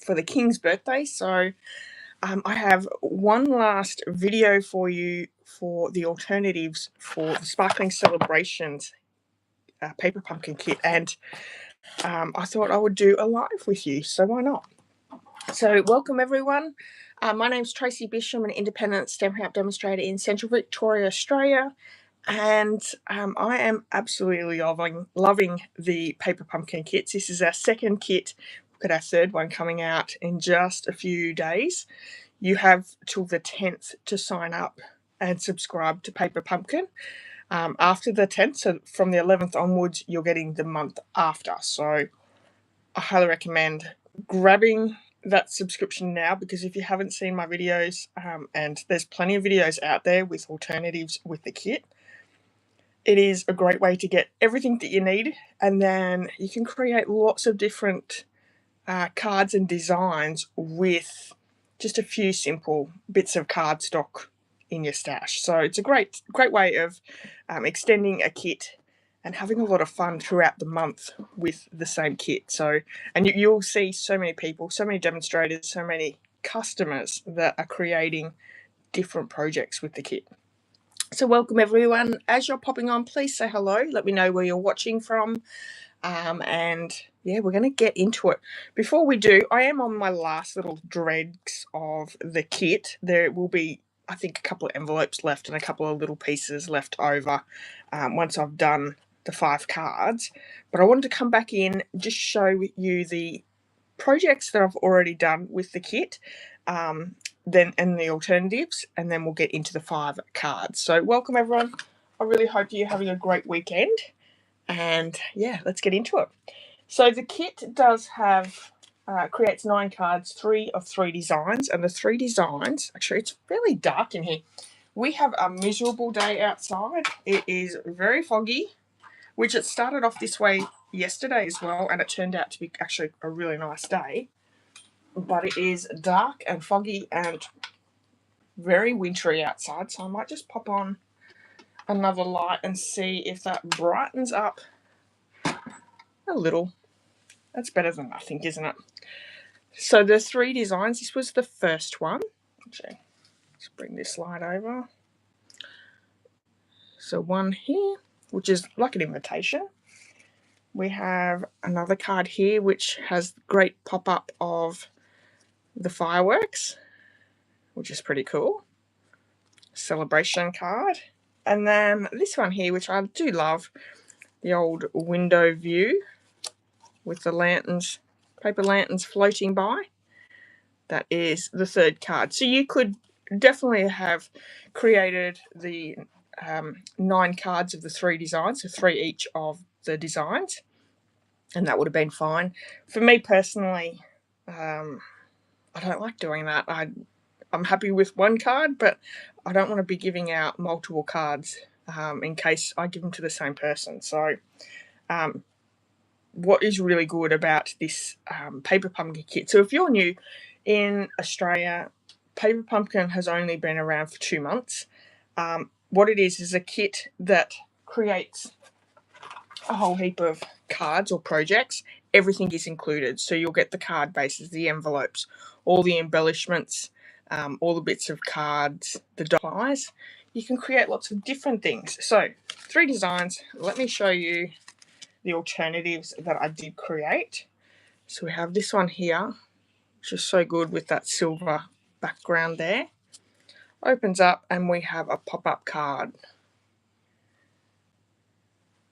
for the King's birthday. So I have one last video for you for the alternatives for the Sparkling Celebrations paper pumpkin kit, and I thought I would do a live with you, so why not? So welcome everyone. My name's Tracy.bish. I'm an independent Stampin' Up demonstrator in Central Victoria, Australia, and I am absolutely loving the paper pumpkin kits. This is our second kit. We've got our third one coming out in just a few days. You have till the 10th to sign up and subscribe to Paper Pumpkin. After the 10th, so from the 11th onwards, you're getting the month after. So I highly recommend grabbing that subscription now, because if you haven't seen my videos, and there's plenty of videos out there with alternatives with the kit, it is a great way to get everything that you need, and then you can create lots of different cards and designs with just a few simple bits of cardstock in your stash. So it's a great way of extending a kit and having a lot of fun throughout the month with the same kit. So, and you'll see so many people, so many demonstrators, so many customers that are creating different projects with the kit. So welcome everyone. As you're popping on, please say hello. Let me know where you're watching from. And yeah, we're going to get into it. Before we do, I am on my last little dregs of the kit. There will be, I think, a couple of envelopes left and a couple of little pieces left over once I've done the 5 cards. But I wanted to come back in, just show you the projects that I've already done with the kit, then and the alternatives, and then we'll get into the 5 cards. So welcome everyone. I really hope you're having a great weekend. And yeah, let's get into it. So the kit does have, creates 9 cards, 3 of 3 designs. And the 3 designs, actually it's really dark in here. We have a miserable day outside. It is very foggy, which it started off this way yesterday as well. And it turned out to be actually a really nice day. But it is dark and foggy and very wintry outside. So I might just pop on another light and see if that brightens up a little. That's better than nothing, isn't it? So the 3 designs, this was the first one. Actually, let's bring this light over. So one here, which is like an invitation. We have another card here, which has great pop-up of the fireworks, which is pretty cool. Celebration card. And then this one here, which I do love, the old window view with the lanterns, paper lanterns floating by. That is the 3rd card. So you could definitely have created the 9 cards of the 3 designs, so 3 each of the designs, and that would have been fine. For me personally, I don't like doing that. I'm happy with 1 card, but I don't want to be giving out multiple cards in case I give them to the same person. So what is really good about this paper pumpkin kit, so if you're new in Australia, Paper Pumpkin has only been around for 2 months. What it is a kit that creates a whole heap of cards or projects. Everything is included. So you'll get the card bases, the envelopes, all the embellishments, all the bits of cards, the dies. You can create lots of different things. So 3 designs. Let me show you the alternatives that I did create. So we have this one here, which is so good with that silver background there. Opens up and we have a pop-up card,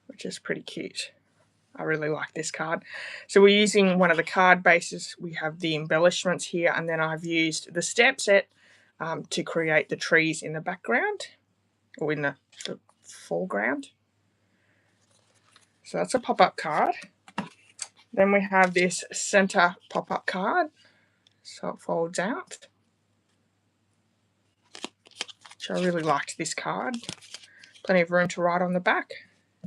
which is pretty cute. I really like this card. So we're using one of the card bases. We have the embellishments here, and then I've used the stamp set to create the trees in the background, or in the foreground. So that's a pop-up card. Then we have this center pop-up card. So it folds out. Which I really liked this card. Plenty of room to write on the back.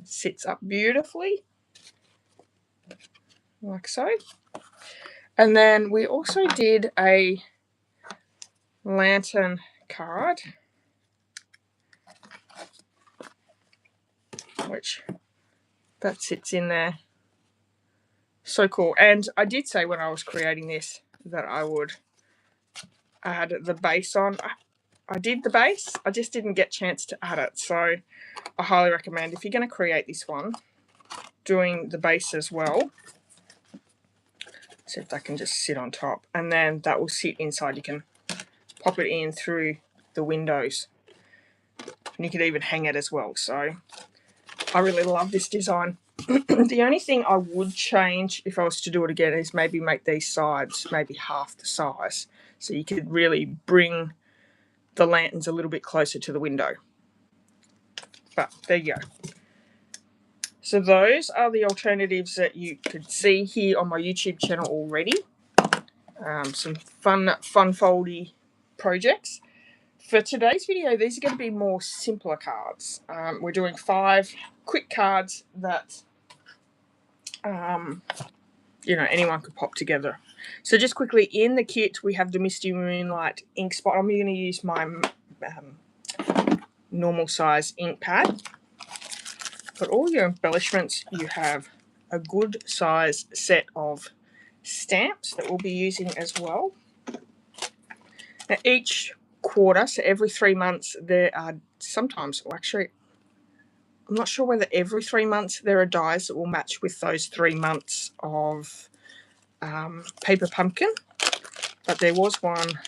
Sits up beautifully, like so. And then we also did a lantern card, which that sits in there. So cool. And I did say when I was creating this that I would add the base on. I did the base, I just didn't get a chance to add it, so I highly recommend, if you're going to create this one, doing the base as well. See if that can just sit on top, and then that will sit inside. You can pop it in through the windows, and you could even hang it as well. So I really love this design. The only thing I would change if I was to do it again is maybe make these sides maybe half the size, so you could really bring the lanterns a little bit closer to the window. But there you go. So those are the alternatives that you could see here on my YouTube channel already. Some fun foldy projects. For today's video, these are going to be more simpler cards. We're doing 5 quick cards that anyone could pop together. So just quickly, in the kit we have the Misty Moonlight ink spot. I'm going to use my normal size ink pad. But all your embellishments, you have a good size set of stamps that we'll be using as well. Now each quarter, so every 3 months, there are sometimes, or actually I'm not sure whether every 3 months, there are dies that will match with those 3 months of paper pumpkin. But there was one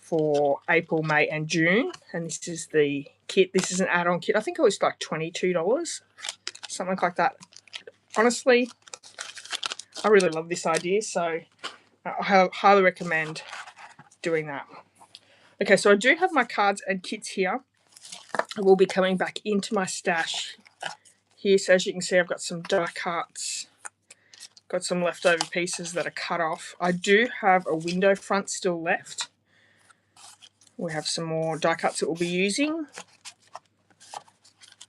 for April, May and June, and this is the kit. This is an add-on kit. I think it was like $22, something like that. Honestly, I really love this idea, so I highly recommend doing that. Okay, so I do have my cards and kits here. I will be coming back into my stash here. So as you can see, I've got some die cuts, got some leftover pieces that are cut off. I do have a window front still left. We have some more die cuts that we'll be using.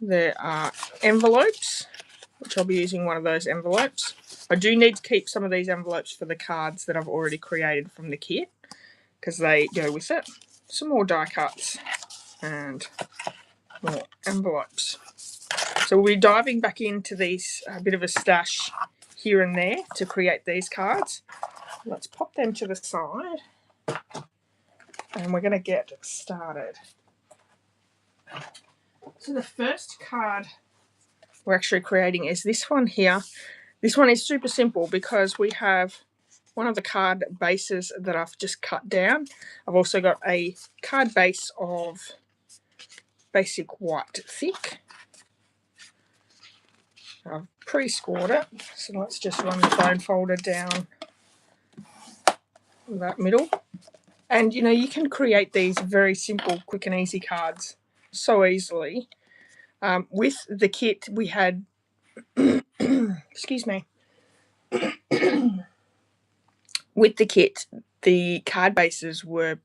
There are envelopes, which I'll be using one of those envelopes. I do need to keep some of these envelopes for the cards that I've already created from the kit, because they go with it. Some more die cuts and more envelopes. So we'll be diving back into these, a bit of a stash here and there to create these cards. Let's pop them to the side and we're going to get started. So the first card we're actually creating is this one here. This one is super simple because we have one of the card bases that I've just cut down. I've also got a card base of basic white thick. I've pre-scored it, so let's just run the bone folder down that middle. And you can create these very simple, quick and easy cards so easily. With the kit we had, excuse me, with the kit the card bases were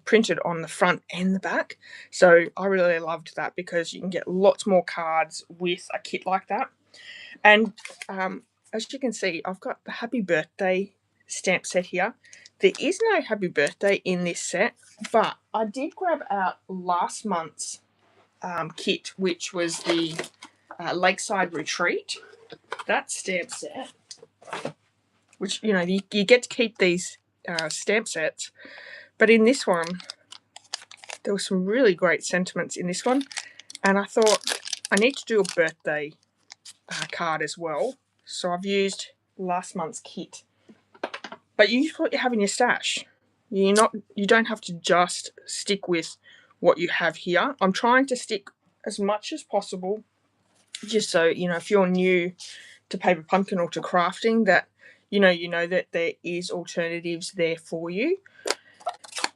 printed on the front and the back. So I really loved that because you can get lots more cards with a kit like that. And as you can see, I've got the Happy Birthday stamp set here. There is no Happy Birthday in this set, but I did grab out last month's kit, which was the Lakeside Retreat. That stamp set, which, you get to keep these stamp sets. But in this one, there were some really great sentiments in this one. And I thought, I need to do a birthday card as well. So I've used last month's kit. But use what you have in your stash. You don't have to just stick with what you have here. I'm trying to stick as much as possible, just so if you're new to paper pumpkin or to crafting, that you know that there is alternatives there for you.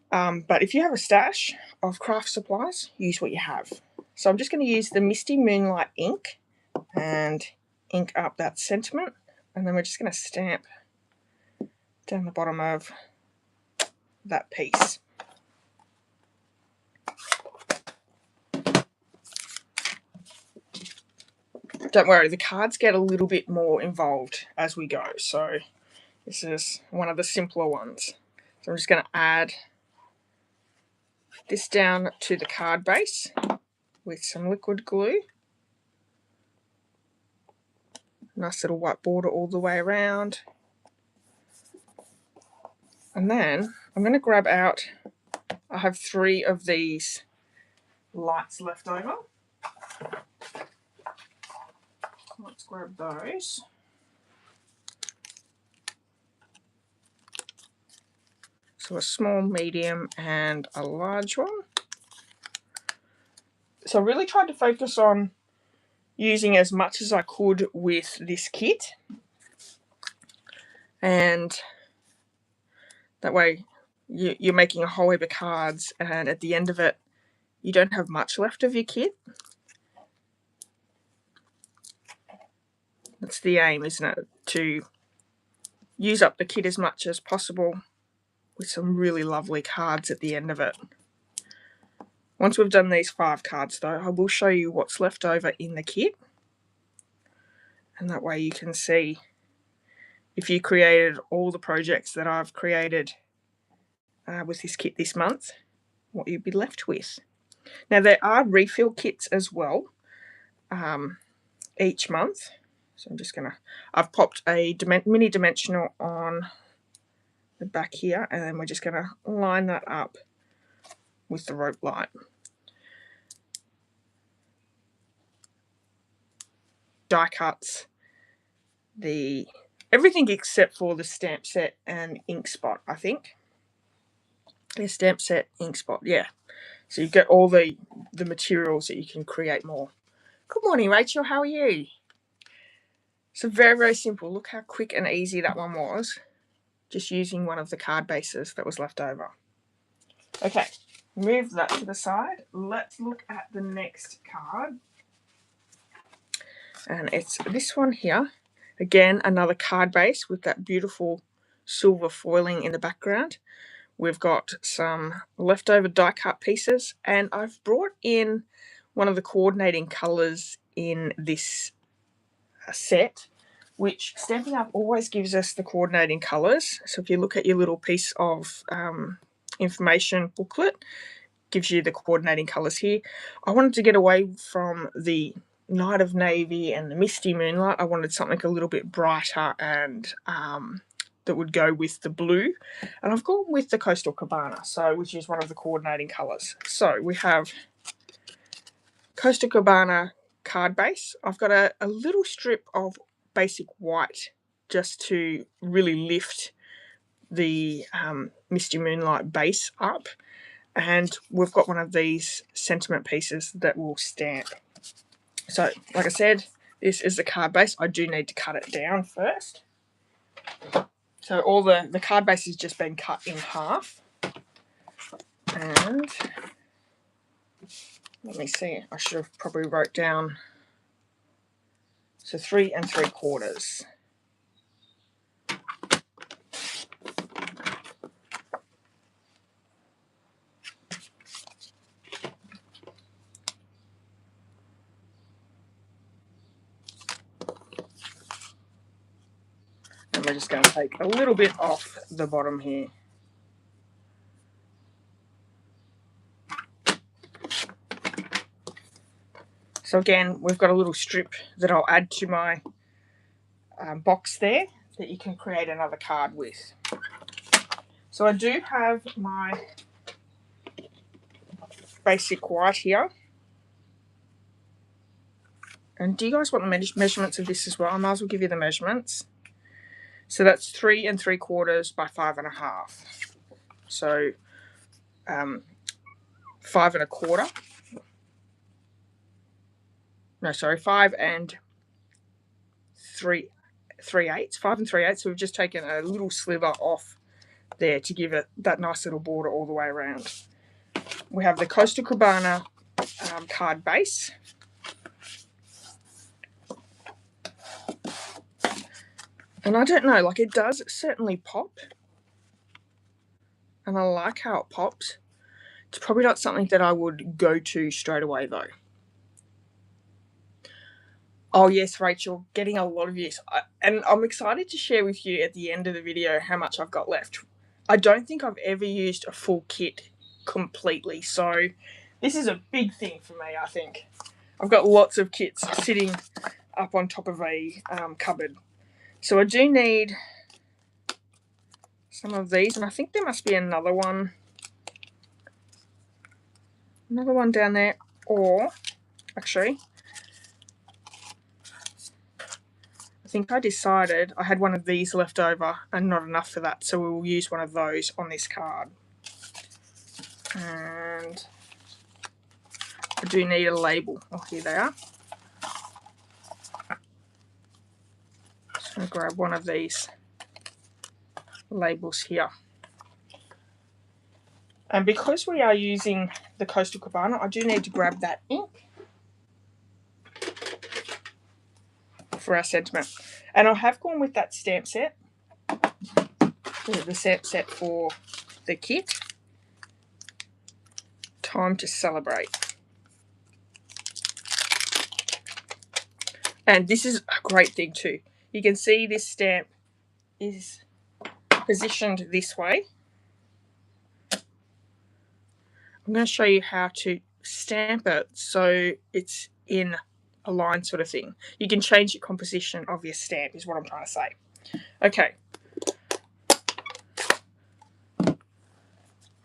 But if you have a stash of craft supplies, use what you have. So I'm just going to use the Misty Moonlight ink and ink up that sentiment, and then we're just going to stamp down the bottom of that piece. Don't worry, the cards get a little bit more involved as we go, so this is one of the simpler ones. So I'm just going to add this down to the card base with some liquid glue. Nice little white border all the way around. And then I'm going to grab out, I have 3 of these lights left over. Let's grab those. So a small, medium, and a large one. So I really tried to focus on using as much as I could with this kit. And that way you're making a whole heap of cards, and at the end of it, you don't have much left of your kit. That's the aim, isn't it? To use up the kit as much as possible with some really lovely cards at the end of it. Once we've done these 5 cards though, I will show you what's left over in the kit. And that way you can see if you created all the projects that I've created with this kit this month, what you'd be left with. Now there are refill kits as well each month. So I'm just gonna, I've popped a mini dimensional on the back here, and then we're just gonna line that up with the rope light. Die cuts, everything except for the stamp set and ink spot, I think. The stamp set, ink spot, yeah. So you get all the materials that you can create more. Good morning, Rachel, how are you? So very, very simple. Look how quick and easy that one was. Just using one of the card bases that was left over. Okay, move that to the side. Let's look at the next card. And it's this one here. Again, another card base with that beautiful silver foiling in the background. We've got some leftover die cut pieces, and I've brought in one of the coordinating colours in this set, which Stampin' Up! Always gives us the coordinating colours. So if you look at your little piece of information booklet, gives you the coordinating colours here. I wanted to get away from the Night of Navy and the Misty Moonlight. I wanted something a little bit brighter and that would go with the blue. And I've gone with the Coastal Cabana, which is one of the coordinating colours. So we have Coastal Cabana card base. I've got a little strip of basic white just to really lift the Misty Moonlight base up. And we've got one of these sentiment pieces that will stamp. So, like I said, this is the card base. I do need to cut it down first. So all the card base has just been cut in half. And let me see, I should have probably wrote down, so 3 3/4. And we're just going to take a little bit off the bottom here. So again, we've got a little strip that I'll add to my box there that you can create another card with. So I do have my basic white here. And do you guys want the measurements of this as well? I might as well give you the measurements. So that's 3 3/4 by 5 1/2. So 5 1/4. No, sorry, 5 3/8. 5 3/8. So we've just taken a little sliver off there to give it that nice little border all the way around. We have the Coastal Cabana card base. And I don't know, like, it does certainly pop. And I like how it pops. It's probably not something that I would go to straight away though. Oh yes, Rachel, getting a lot of use. And I'm excited to share with you at the end of the video how much I've got left. I don't think I've ever used a full kit completely, so this is a big thing for me, I think. I've got lots of kits sitting up on top of a cupboard. So I do need some of these, and I think there must be another one down there, or actually I think I decided I had one of these left over and not enough for that, so we will use one of those on this card. And I do need a label. Oh, here they are. Just going to grab one of these labels here. And because we are using the Coastal Cabana, I do need to grab that ink for our sentiment. And I have gone with that stamp set, the stamp set for the kit. Time to celebrate. And this is a great thing too. You can see this stamp is positioned this way. I'm going to show you how to stamp it so it's in a line sort of thing. You can change the composition of your stamp is what I'm trying to say. Okay.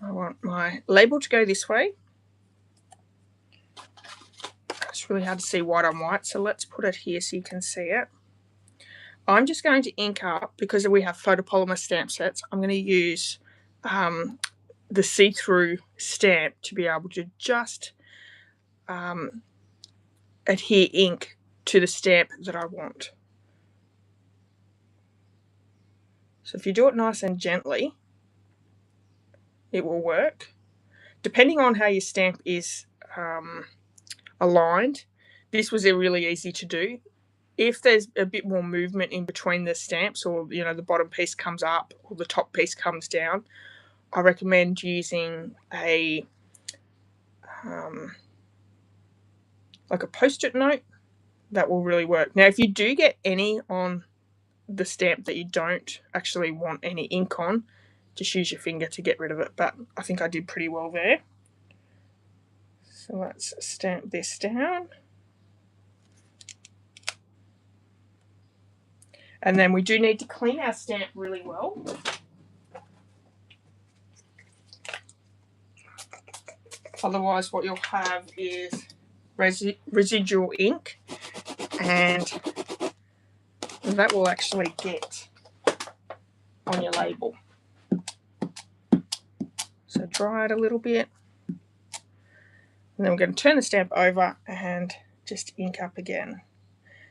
I want my label to go this way. It's really hard to see white on white, so let's put it here so you can see it. I'm just going to ink up, because we have photopolymer stamp sets, I'm going to use the see-through stamp to be able to just adhere ink to the stamp that I want. So if you do it nice and gently, it will work. Depending on how your stamp is aligned, this was really easy to do. If there's a bit more movement in between the stamps, or the bottom piece comes up or the top piece comes down, I recommend using a like a post-it note. That will really work. Now, if you do get any on the stamp that you don't actually want any ink on, just use your finger to get rid of it, but I think I did pretty well there. So let's stamp this down. And then we do need to clean our stamp really well. Otherwise what you'll have is residual ink, and that will actually get on your label. So dry it a little bit. And then we're going to turn the stamp over and just ink up again.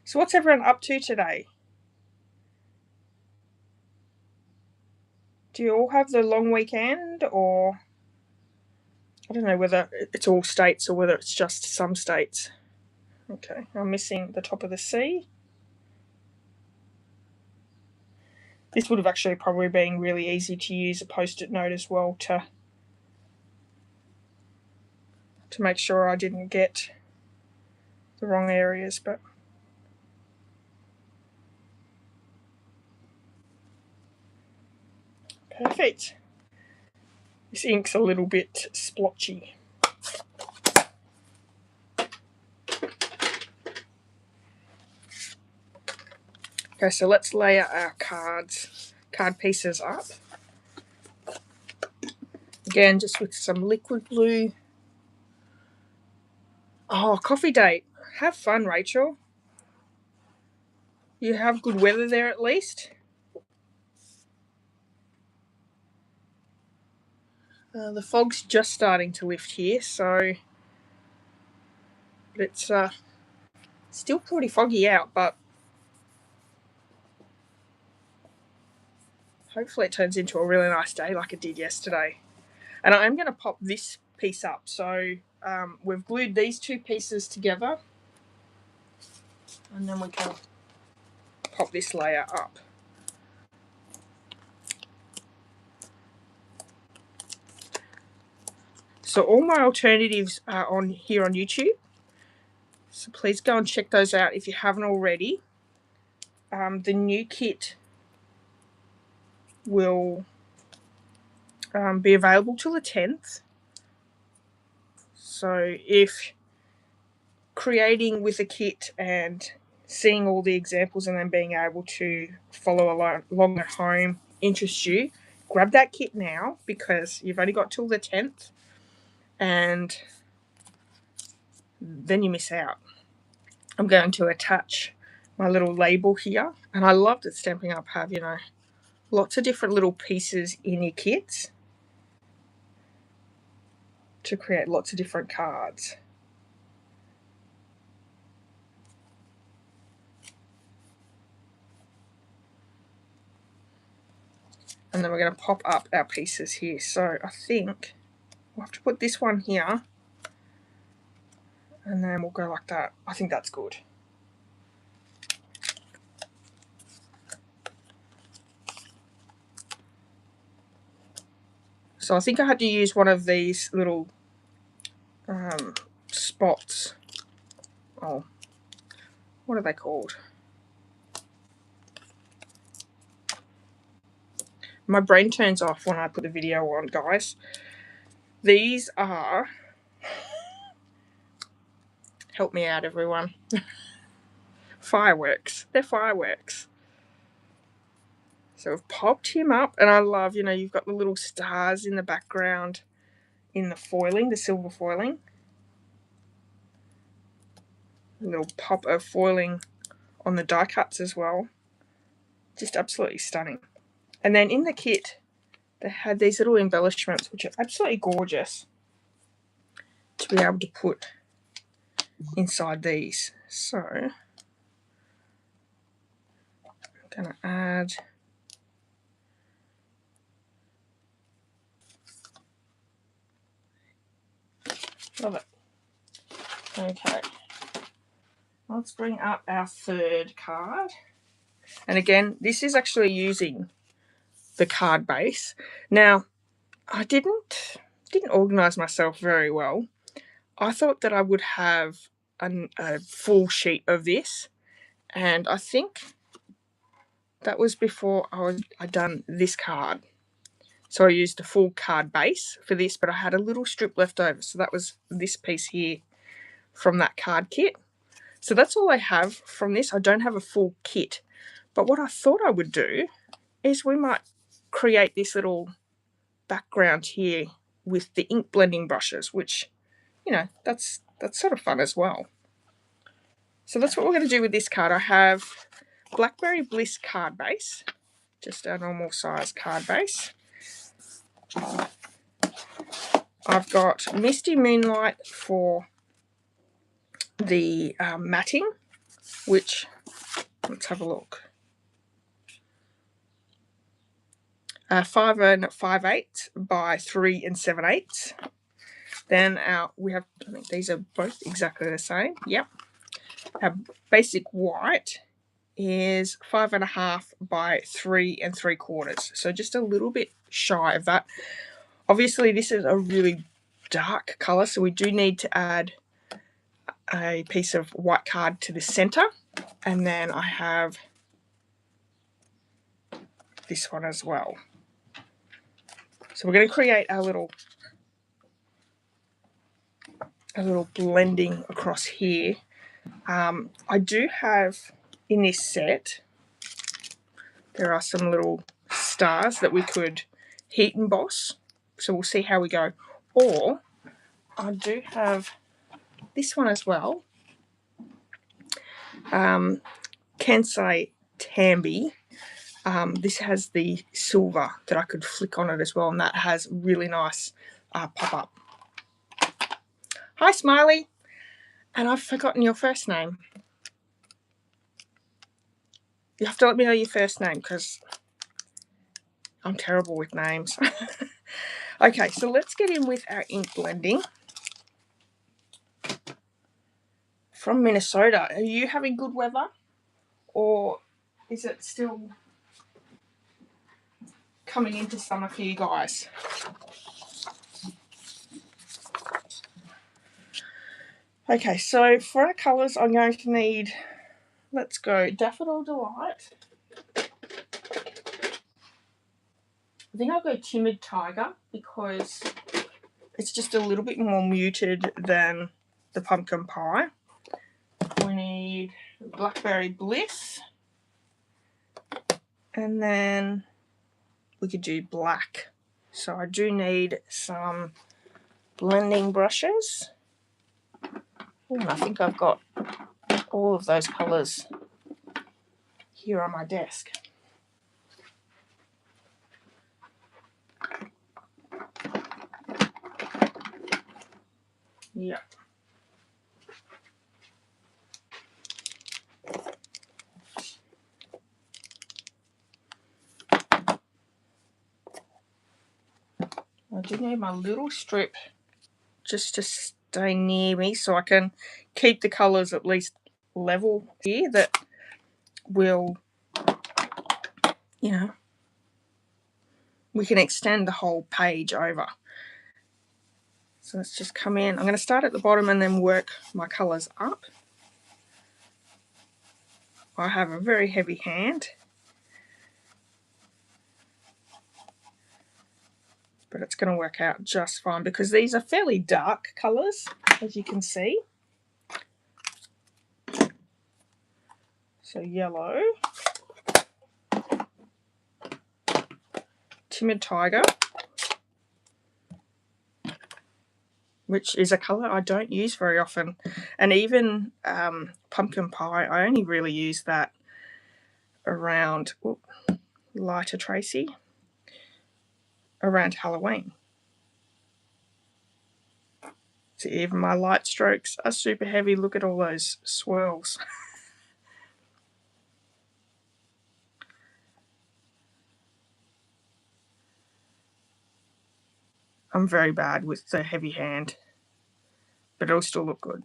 So what's everyone up to today? Do you all have the long weekend, or I don't know whether it's all states or whether it's just some states. Okay, I'm missing the top of the C. This would have actually probably been really easy to use a post-it note as well to make sure I didn't get the wrong areas, but perfect. This ink's a little bit splotchy. Okay, so let's layer our card pieces up. Again, just with some liquid glue. Oh, coffee date. Have fun, Rachel. You have good weather there at least. The fog's just starting to lift here, so it's still pretty foggy out, but hopefully it turns into a really nice day like it did yesterday. And I am going to pop this piece up. So we've glued these two pieces together, and then we can pop this layer up. So all my alternatives are on here on YouTube, so please go and check those out if you haven't already. The new kit will be available till the 10th. So if creating with a kit and seeing all the examples and then being able to follow along at home interests you, grab that kit now because you've only got till the 10th and then you miss out. I'm going to attach my little label here, and I love that Stampin' Up have, you know, lots of different little pieces in your kits to create lots of different cards. And then we're going to pop up our pieces here. So I think we'll have to put this one here, and then we'll go like that. I think that's good. So I think I had to use one of these little spots. Oh, what are they called? My brain turns off when I put the video on, guys. These are, help me out everyone, fireworks. They're fireworks. So I've popped him up, and I love, you know, you've got the little stars in the background in the foiling, the silver foiling. A little pop of foiling on the die cuts as well. Just absolutely stunning. And then in the kit, they had these little embellishments, which are absolutely gorgeous to be able to put inside these. So I'm going to add love it. Okay, let's bring up our third card. And again, this is actually using the card base. Now, I didn't organize myself very well. I thought that I would have a full sheet of this, and I think that was before I'd done this card. So I used a full card base for this, but I had a little strip left over. So that was this piece here from that card kit. So that's all I have from this. I don't have a full kit. But what I thought I would do is we might create this little background here with the ink blending brushes, which, you know, that's sort of fun as well. So that's what we're going to do with this card. I have Blackberry Bliss card base, just our normal size card base. I've got Misty Moonlight for the matting, which, let's have a look. 5 5/8 by 3 7/8. Then we have, I think these are both exactly the same. Yep. Our basic white is 5.5 by 3 3/4. So just a little bit shy of that. Obviously, this is a really dark color, so we do need to add a piece of white card to the center. And then I have this one as well. So we're going to create a little blending across here. I do have in this set, there are some little stars that we could heat emboss. So we'll see how we go. Or I do have this one as well. Kansai Tambi. This has the silver that I could flick on it as well, and that has really nice pop-up. Hi, Smiley. And I've forgotten your first name. You have to let me know your first name because I'm terrible with names. Okay, so let's get in with our ink blending. From Minnesota, are you having good weather? Or is it still coming into summer for you guys? Okay, so for our colours, I'm going to need, let's go Daffodil Delight. I think I'll go Timid Tiger because it's just a little bit more muted than the Pumpkin Pie. We need Blackberry Bliss. And then we could do black. So I do need some blending brushes. And I think I've got all of those colours here on my desk. Yeah. I do need my little strip just to stay near me so I can keep the colours at least level here, that will, you know, we can extend the whole page over. So let's just come in. I'm going to start at the bottom and then work my colours up. I have a very heavy hand, but it's going to work out just fine because these are fairly dark colours, as you can see. So yellow, Timid Tiger, which is a colour I don't use very often, and even Pumpkin Pie, I only really use that around lighter Tracy, around Halloween. See, even my light strokes are super heavy. Look at all those swirls. I'm very bad with the heavy hand, but it'll still look good.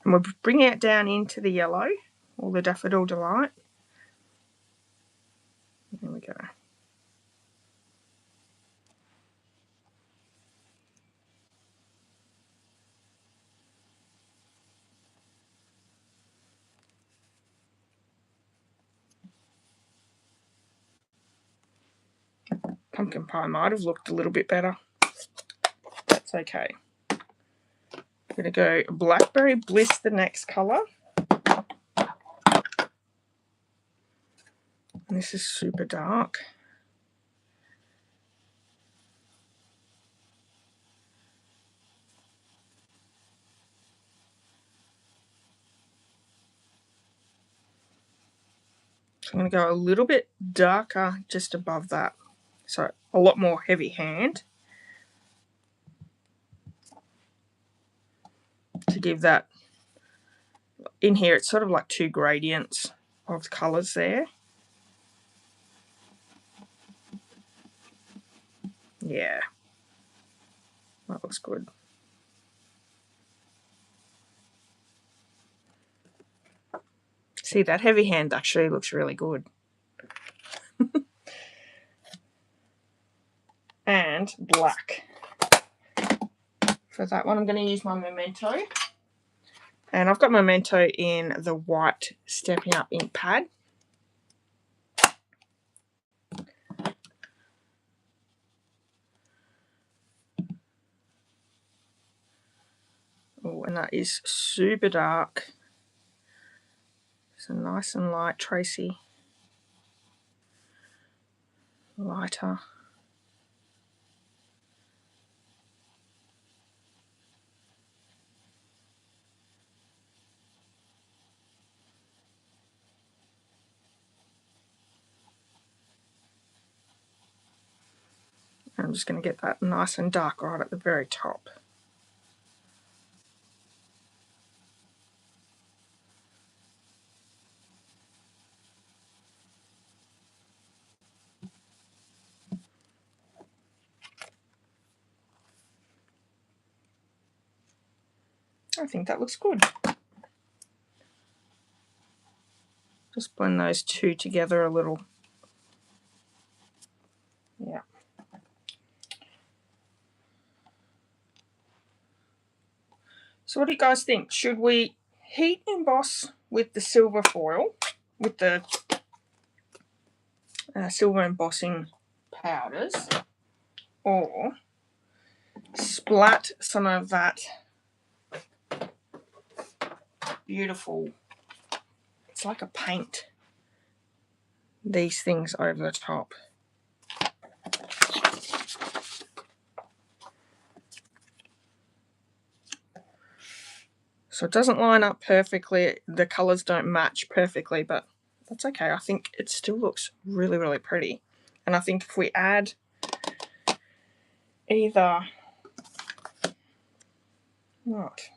And we'll bring it down into the yellow, or the Daffodil Delight. There we go. Pumpkin Pie might have looked a little bit better. That's okay. I'm going to go Blackberry Bliss, the next colour. And this is super dark. So I'm going to go a little bit darker just above that. So a lot more heavy hand to give that. In here it's sort of like two gradients of colours there. Yeah, that looks good. See, that heavy hand actually looks really good. And black. For that one I'm going to use my Memento. And I've got Memento in the white Stepping Up ink pad. Oh, and that is super dark. So nice and light, Tracy. Lighter. I'm just going to get that nice and dark right at the very top. I think that looks good. Just blend those two together a little. Yeah. So what do you guys think? Should we heat emboss with the silver foil, with the silver embossing powders, or splat some of that beautiful it's like a paint these things over the top. So it doesn't line up perfectly, the colours don't match perfectly, but that's okay. I think it still looks really, really pretty. And I think if we add either, what?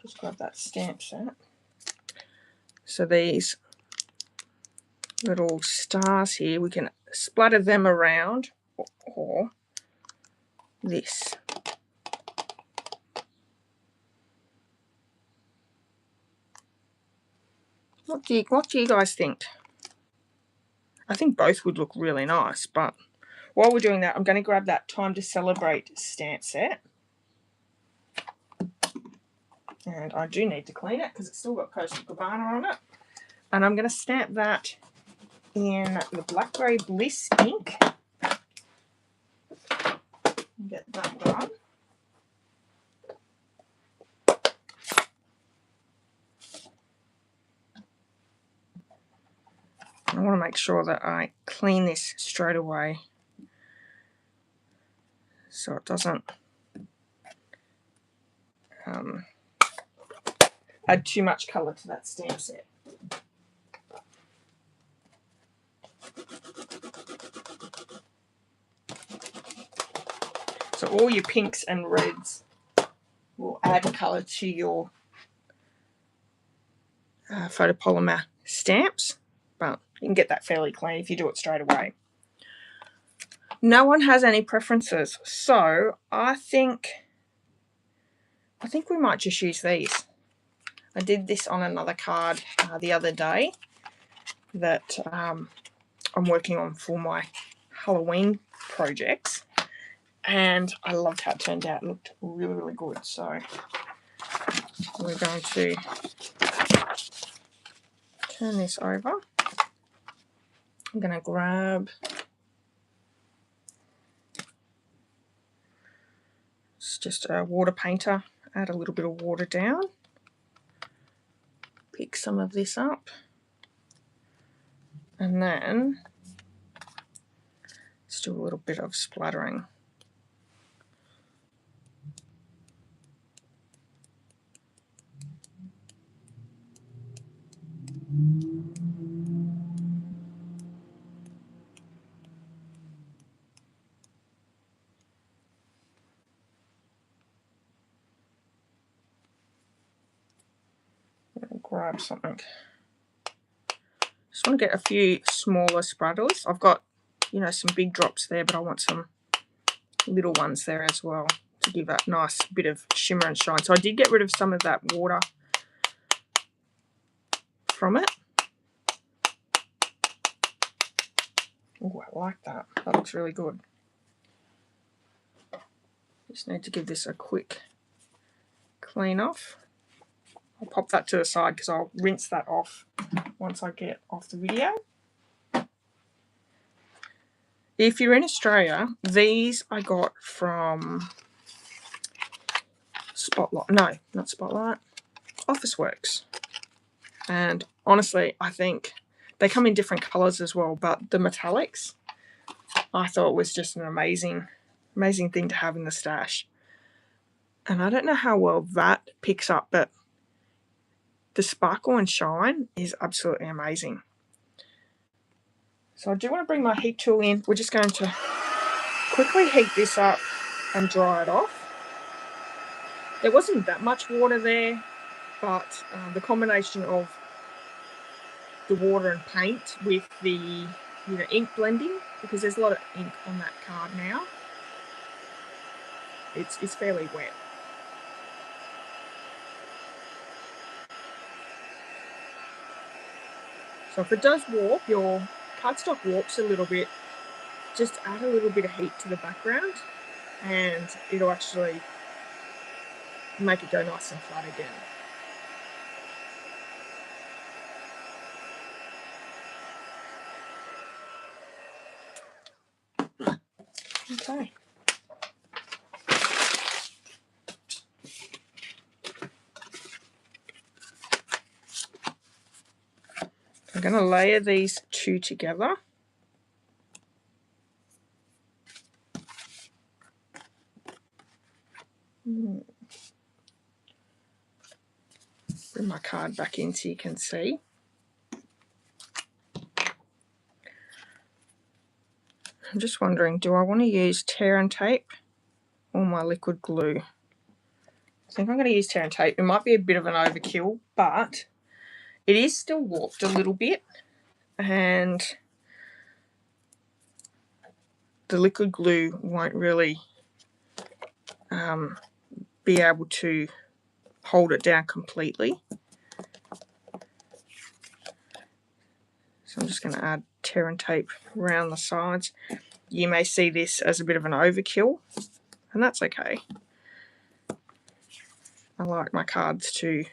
Just grab that stamp set. So these little stars here, we can splatter them around, or this. What do you guys think? I think both would look really nice, but while we're doing that, I'm going to grab that Time to Celebrate stamp set. And I do need to clean it because it's still got Coastal Cabana on it. And I'm going to stamp that in the Blackberry Bliss ink. Get that done. I want to make sure that I clean this straight away so it doesn't add too much colour to that stamp set. So all your pinks and reds will add colour to your photopolymer stamps, but you can get that fairly clean if you do it straight away. No one has any preferences, so I think we might just use these. I did this on another card the other day that I'm working on for my Halloween projects, and I loved how it turned out. It looked really, really good. So we're going to turn this over. I'm going to grab it's just a water painter, add a little bit of water down, pick some of this up, and then let's do a little bit of splattering. Grab something. Just want to get a few smaller spraddles. I've got, some big drops there, but I want some little ones there as well to give a nice bit of shimmer and shine. So I did get rid of some of that water from it. Oh, I like that. That looks really good. Just need to give this a quick clean off. I'll pop that to the side because I'll rinse that off once I get off the video. If you're in Australia, these I got from Spotlight. No, not Spotlight. Officeworks. And honestly, I think they come in different colours as well, but the metallics I thought was just an amazing thing to have in the stash. And I don't know how well that picks up, but the sparkle and shine is absolutely amazing. So I do want to bring my heat tool in. We're just going to quickly heat this up and dry it off. There wasn't that much water there, but the combination of the water and paint with the ink blending, because there's a lot of ink on that card now, it's fairly wet. So if it does warp, your cardstock warps a little bit, just add a little bit of heat to the background and it'll actually make it go nice and flat again. Okay. I'm going to layer these two together. Bring my card back in so you can see. I'm just wondering, do I want to use tear and tape or my liquid glue? I think I'm going to use tear and tape. It might be a bit of an overkill, but it is still warped a little bit, and the liquid glue won't really be able to hold it down completely. So I'm just going to add tear and tape around the sides. You may see this as a bit of an overkill, and that's okay. I like my cards to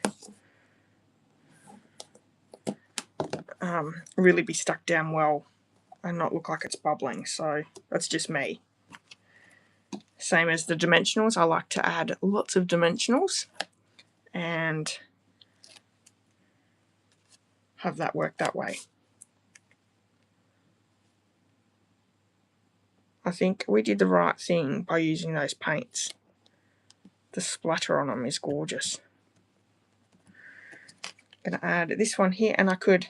really be stuck down well and not look like it's bubbling, so that's just me. Same as the dimensionals, I like to add lots of dimensionals and have that work that way. I think we did the right thing by using those paints. The splatter on them is gorgeous. I'm going to add this one here, and I could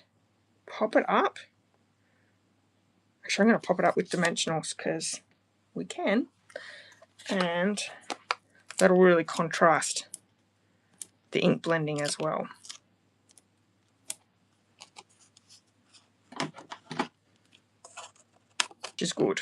pop it up. Actually, I'm going to pop it up with dimensionals because we can, and that'll really contrast the ink blending as well. Which is good.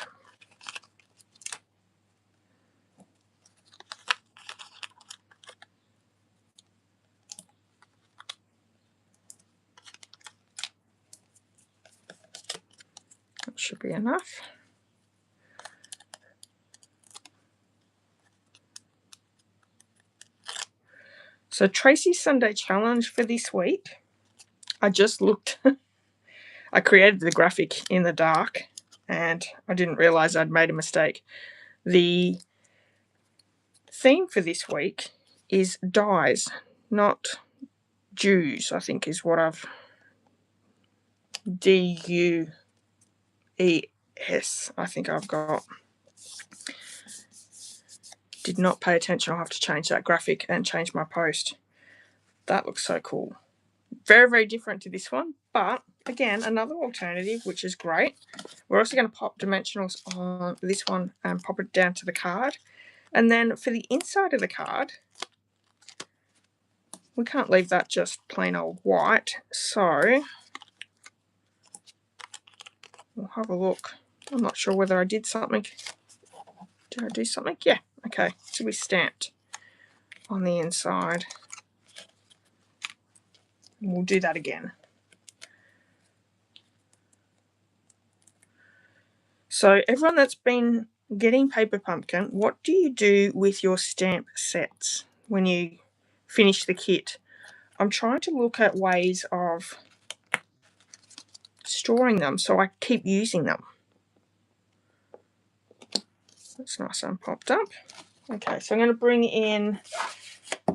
That should be enough. So Tracy's Sunday challenge for this week, I just looked, I created the graphic in the dark and I didn't realise I'd made a mistake. The theme for this week is dyes, not dews, I think is what I've, D-U-E-S, I think I've got. Did not pay attention. I'll have to change that graphic and change my post. That looks so cool. Very, very different to this one, but again, another alternative, which is great. We're also going to pop dimensionals on this one and pop it down to the card. And then for the inside of the card, we can't leave that just plain old white, so we'll have a look. I'm not sure whether I did something. Did I do something? Yeah, okay, so we stamped on the inside. And we'll do that again. So everyone that's been getting Paper Pumpkin, what do you do with your stamp sets when you finish the kit? I'm trying to look at ways of storing them so I keep using them. That's nice and popped up. Okay, so I'm going to bring in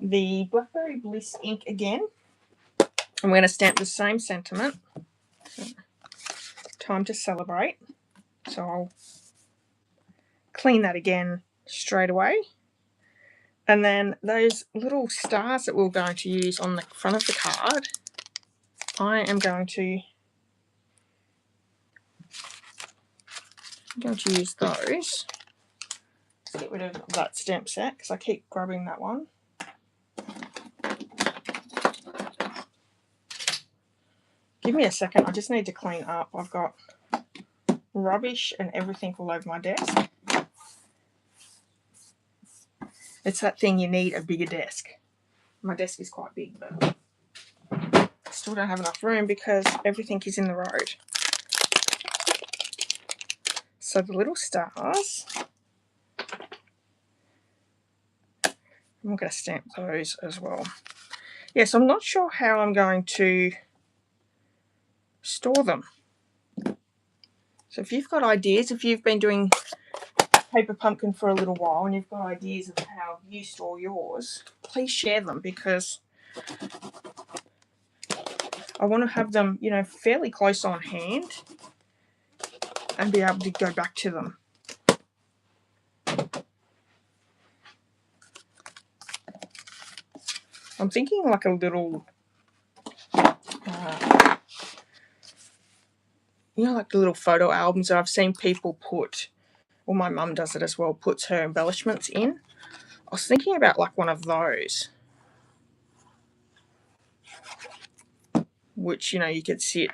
the Blackberry Bliss ink again. I'm going to stamp the same sentiment. So, time to celebrate. So I'll clean that again straight away. And then those little stars that we're going to use on the front of the card, I am going to use those. Let's get rid of that stamp set because I keep grabbing that one. Give me a second, I just need to clean up. I've got rubbish and everything all over my desk. It's that thing, you need a bigger desk. My desk is quite big, but I still don't have enough room because everything is in the road. So the little stars, I'm going to stamp those as well. Yes, I'm not sure how I'm going to store them. So if you've got ideas, if you've been doing Paper Pumpkin for a little while and you've got ideas of how you store yours, please share them because I want to have them, you know, fairly close on hand and be able to go back to them. I'm thinking like a little, you know, like the little photo albums that I've seen people put, or my mum does it as well, puts her embellishments in. I was thinking about like one of those, which, you know, you could sit,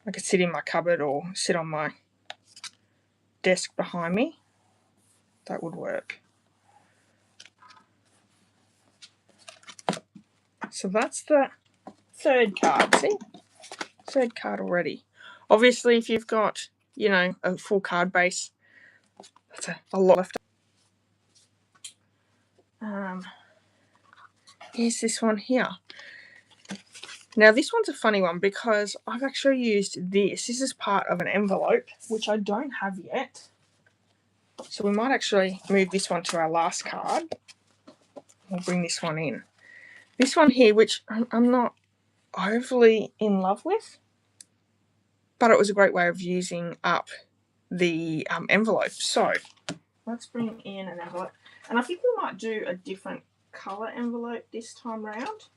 I could sit in my cupboard or sit on my desk behind me. That would work. So that's the third card. See? Third card already. Obviously, if you've got, you know, a full card base, that's a lot left. Here's this one here. Now, this one's a funny one because I've actually used this. This is part of an envelope, which I don't have yet. So we might actually move this one to our last card. We'll bring this one in. This one here, which I'm not overly in love with, but it was a great way of using up the envelope. So let's bring in an envelope. And I think we might do a different colour envelope this time round.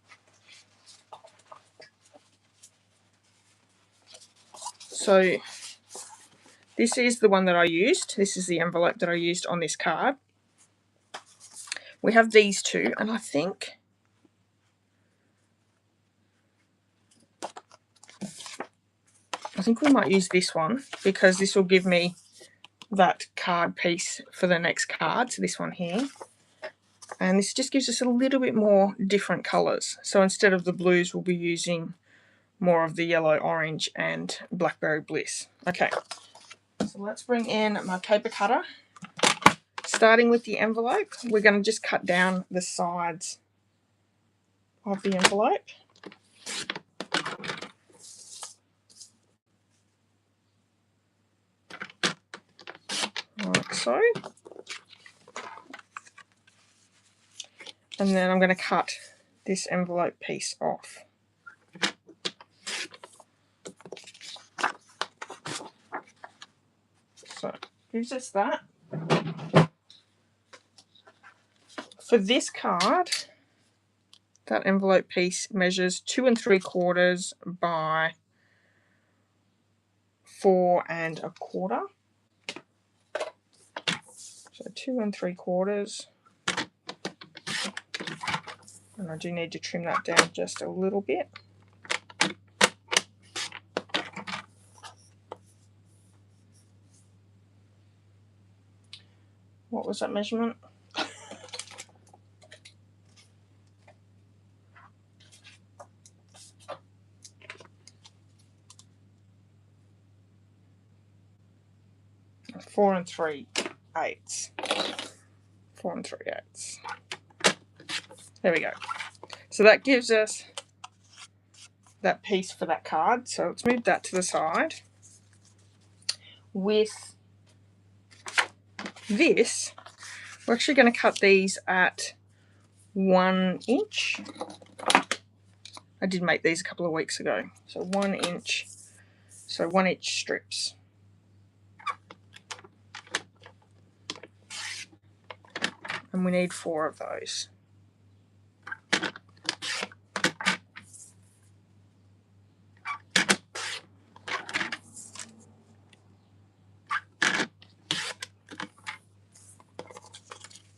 So this is the one that I used. This is the envelope that I used on this card. We have these two, and I think we might use this one because this will give me that card piece for the next card. So this one here. And this just gives us a little bit more different colours. So instead of the blues, we'll be using more of the yellow, orange, and blackberry bliss. Okay, so let's bring in my paper cutter. Starting with the envelope, we're going to just cut down the sides of the envelope. Like so. And then I'm going to cut this envelope piece off. So, gives us that. For this card, that envelope piece measures 2 3/4 by 4 1/4. So 2 3/4. And I do need to trim that down just a little bit. What was that measurement? Four and 3/8. 4 3/8. There we go. So that gives us that piece for that card. So let's move that to the side. With this, we're actually going to cut these at 1 inch. I did make these a couple of weeks ago. So 1 inch. So 1 inch strips. And we need 4 of those.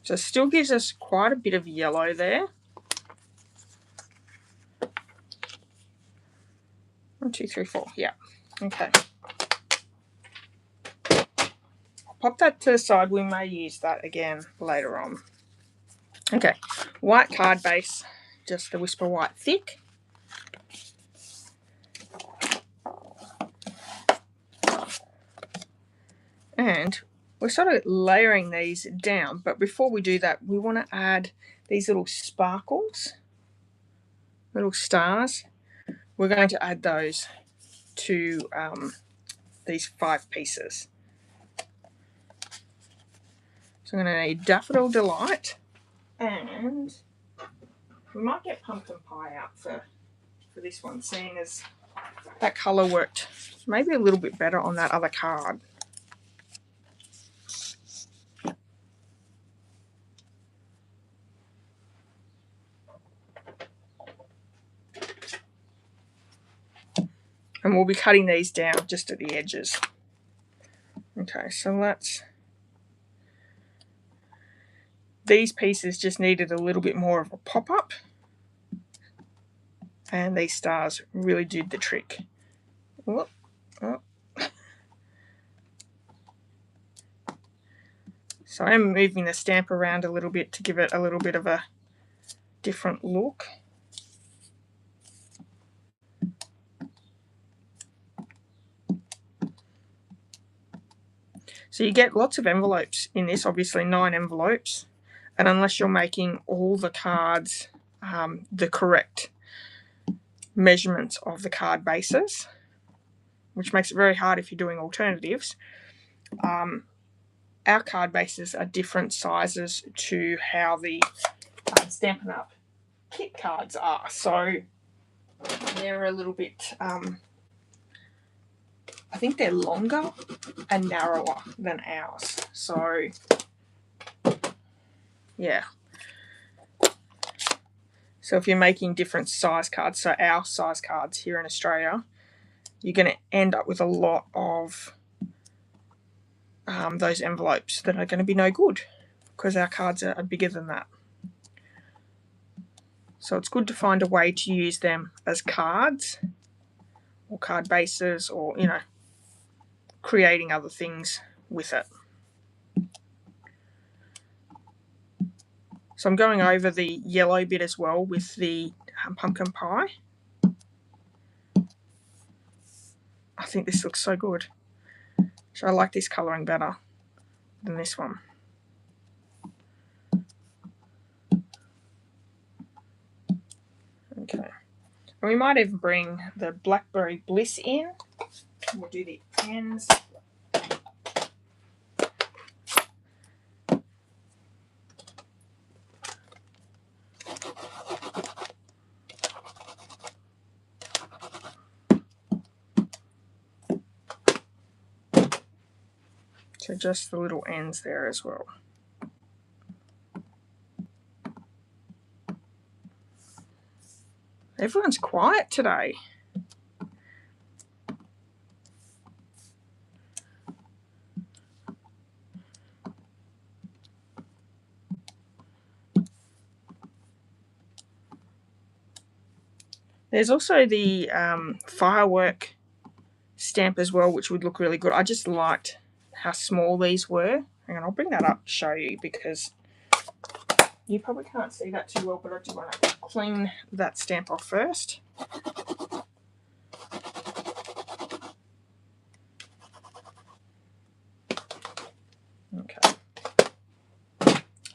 So it still gives us quite a bit of yellow there. 1 2 3 4. Yeah. Okay. Pop that to the side. We may use that again later on. Okay. White card base. Just the Whisper White thick. And we're sort of layering these down, but before we do that, we want to add these little sparkles, little stars. We're going to add those to these 5 pieces. So I'm going to need Daffodil Delight, and we might get pumpkin pie out for for this one, seeing as that colour worked maybe a little bit better on that other card. And we'll be cutting these down just at the edges. Okay, so these pieces just needed a little bit more of a pop-up, and these stars really did the trick. Oh, oh. So I'm moving the stamp around a little bit to give it a little bit of a different look. So you get lots of envelopes in this, obviously 9 envelopes, and unless you're making all the cards the correct measurements of the card bases, which makes it very hard if you're doing alternatives, our card bases are different sizes to how the Stampin' Up! Kit cards are. So they're a little bit, I think they're longer and narrower than ours. So, yeah. So if you're making different size cards, so our size cards here in Australia, you're going to end up with a lot of those envelopes that are going to be no good because our cards are bigger than that. So it's good to find a way to use them as cards or card bases, or, you know, creating other things with it. So I'm going over the yellow bit as well with the pumpkin pie. I think this looks so good. So I like this colouring better than this one. Okay. And we might even bring the Blackberry Bliss in. We'll do the ends. So just the little ends there as well. Everyone's quiet today. There's also the firework stamp as well, which would look really good. I just liked how small these were. Hang on, I'll bring that up to show you because you probably can't see that too well, but I do want to clean that stamp off first. Okay.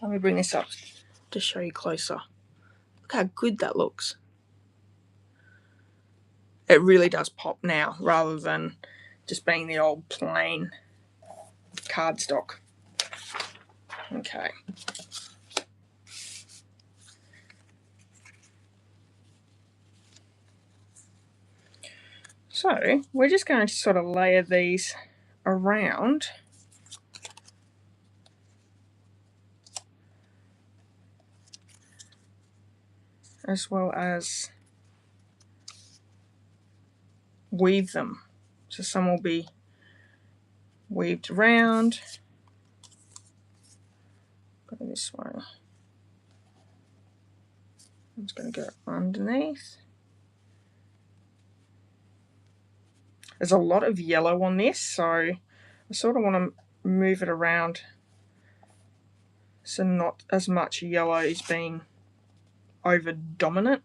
Let me bring this up to show you closer. Look how good that looks. It really does pop now rather than just being the old plain cardstock. Okay. So we're just going to sort of layer these around. As well as weave them. So some will be weaved around. Go this way. I'm just going to go underneath. There's a lot of yellow on this, so I sort of want to move it around so not as much yellow is being over dominant.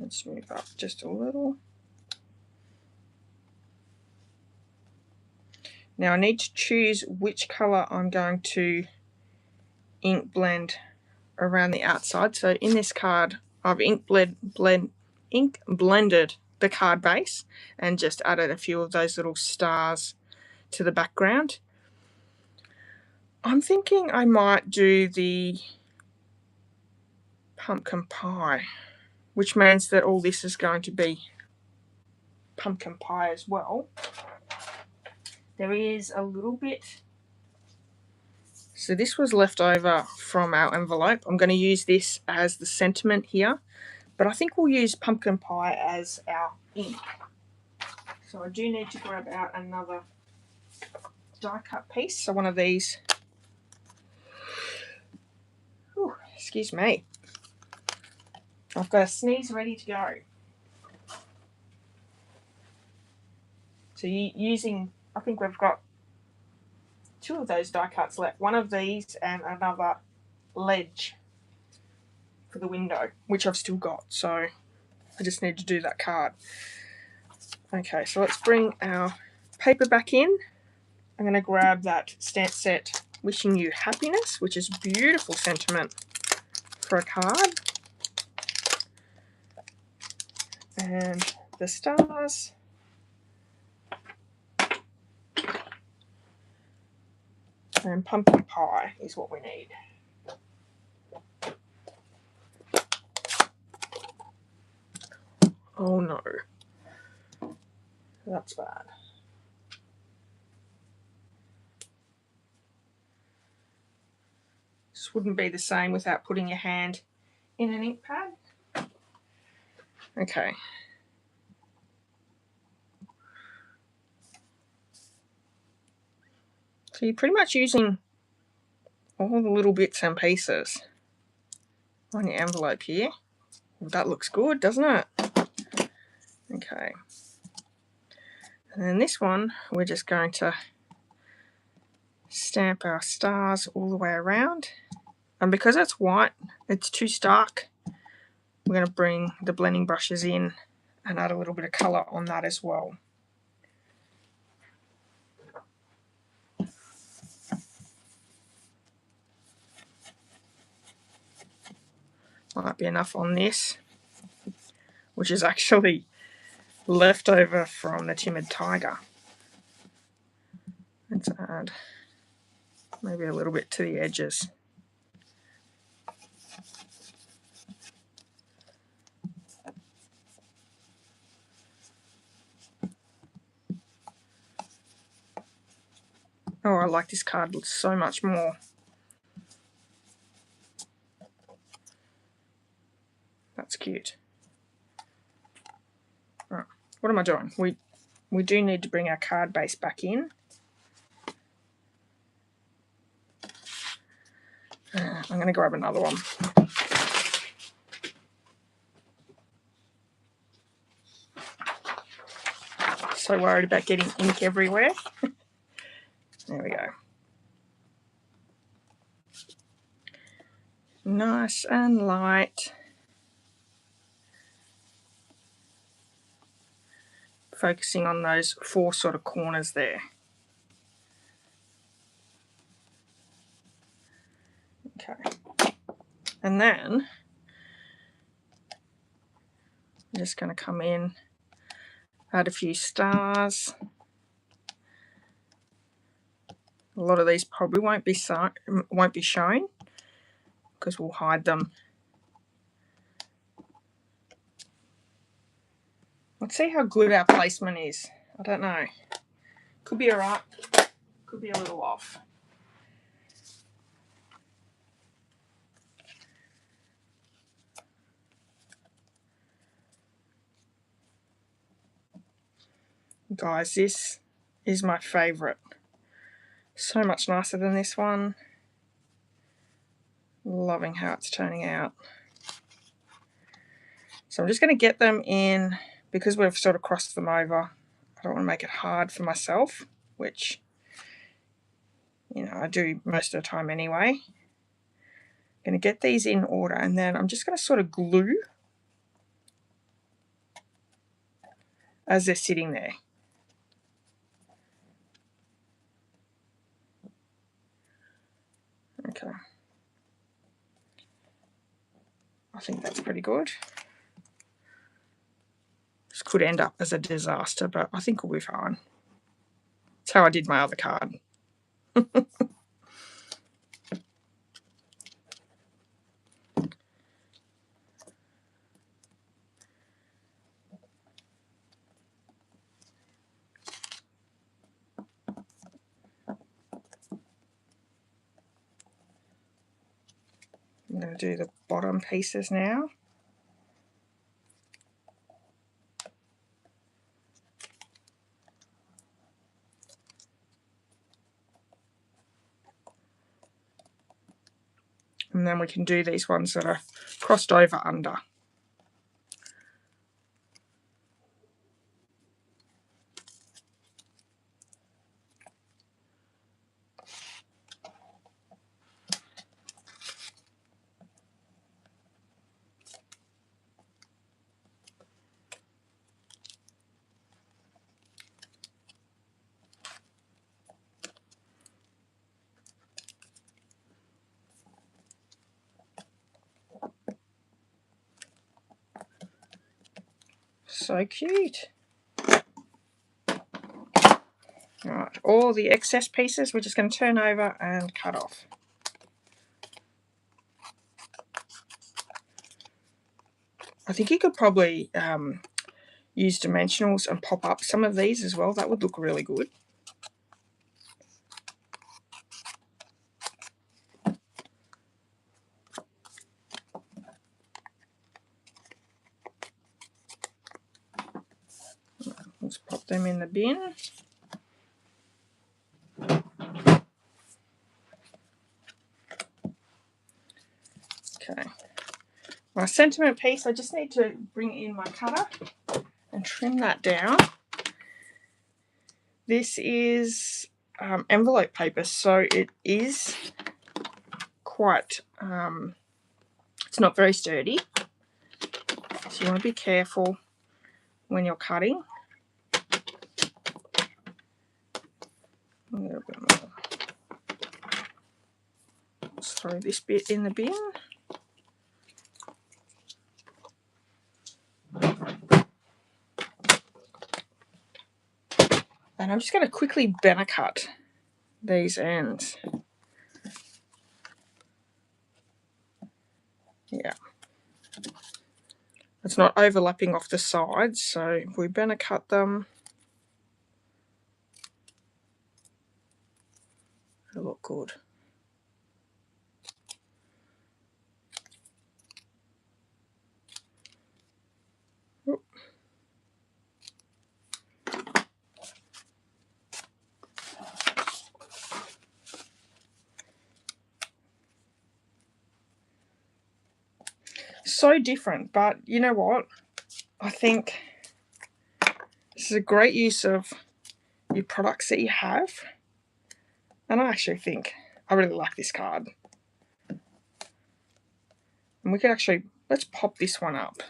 Let's move up just a little. Now I need to choose which colour I'm going to ink blend around the outside. So in this card, I've ink blended the card base and just added a few of those little stars to the background. I'm thinking I might do the pumpkin pie, which means that all this is going to be pumpkin pie as well. There is a little bit. So this was left over from our envelope. I'm going to use this as the sentiment here, but I think we'll use pumpkin pie as our ink. So I do need to grab out another die cut piece. So one of these. Ooh, excuse me. I've got a sneeze ready to go. So using, I think we've got 2 of those die cuts left. One of these and another ledge for the window, which I've still got. So I just need to do that card. Okay, so let's bring our paper back in. I'm going to grab that stamp set, Wishing You Happiness, which is a beautiful sentiment for a card. And the stars. And pumpkin pie is what we need. Oh no. That's bad. This wouldn't be the same without putting your hand in an ink pad. Okay. So you're pretty much using all the little bits and pieces on your envelope here. Well, that looks good, doesn't it? Okay. And then this one, we're just going to stamp our stars all the way around. And because it's white, it's too stark, we're going to bring the blending brushes in and add a little bit of colour on that as well. Might be enough on this, which is actually leftover from the Timid Tiger. Let's add maybe a little bit to the edges. Oh, I like this card so much more. That's cute. Right, what am I doing? We do need to bring our card base back in. I'm going to grab another one. So worried about getting ink everywhere. There we go. Nice and light. Focusing on those 4 sort of corners there. Okay. And then I'm just going to come in, add a few stars. A lot of these probably won't be shown because we'll hide them. Let's see how good our placement is. I don't know. Could be alright. Could be a little off. Guys, this is my favourite. So much nicer than this one. Loving how it's turning out. So I'm just going to get them in, because we've sort of crossed them over. I don't want to make it hard for myself, which, you know, I do most of the time anyway. I'm going to get these in order, and then I'm just going to sort of glue as they're sitting there. Okay. I think that's pretty good. This could end up as a disaster, but I think we'll be fine. That's how I did my other card. I'm going to do the bottom pieces now. And then we can do these ones that are crossed over under. So cute. Right, all the excess pieces we're just going to turn over and cut off. I think you could probably use dimensionals and pop up some of these as well. That would look really good. Let's pop them in the bin. Okay. My sentiment piece, I just need to bring in my cutter and trim that down. This is envelope paper, so it is quite, it's not very sturdy. So you want to be careful when you're cutting. A little bit more. Let's throw this bit in the bin. And I'm just going to quickly banner cut these ends. Yeah. It's not overlapping off the sides, so if we banner cut them, it'll look good. Oop. So different, but you know what? I think this is a great use of your products that you have. And I actually think I really like this card. And we could actually, let's pop this one up.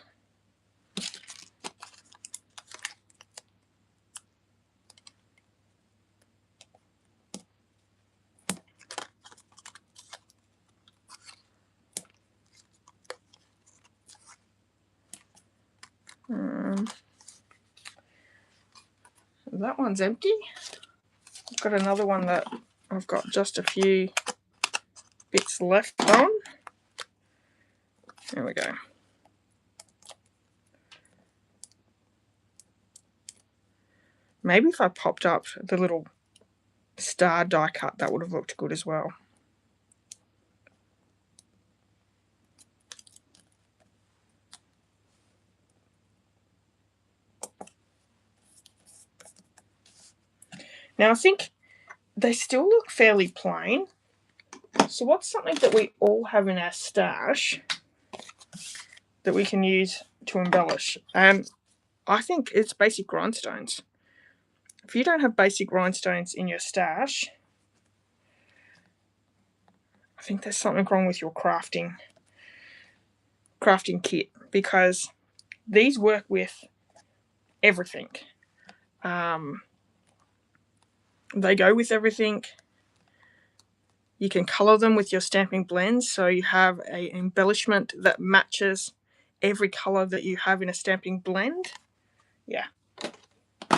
That one's empty. I've got another one that I've got just a few bits left on. There we go. Maybe if I popped up the little star die cut, that would have looked good as well. Now I think they still look fairly plain. So what's something that we all have in our stash that we can use to embellish? And I think it's basic rhinestones. If you don't have basic rhinestones in your stash, I think there's something wrong with your crafting kit, because these work with everything. They go with everything. You can colour them with your stamping blends, so you have an embellishment that matches every colour that you have in a stamping blend. Yeah.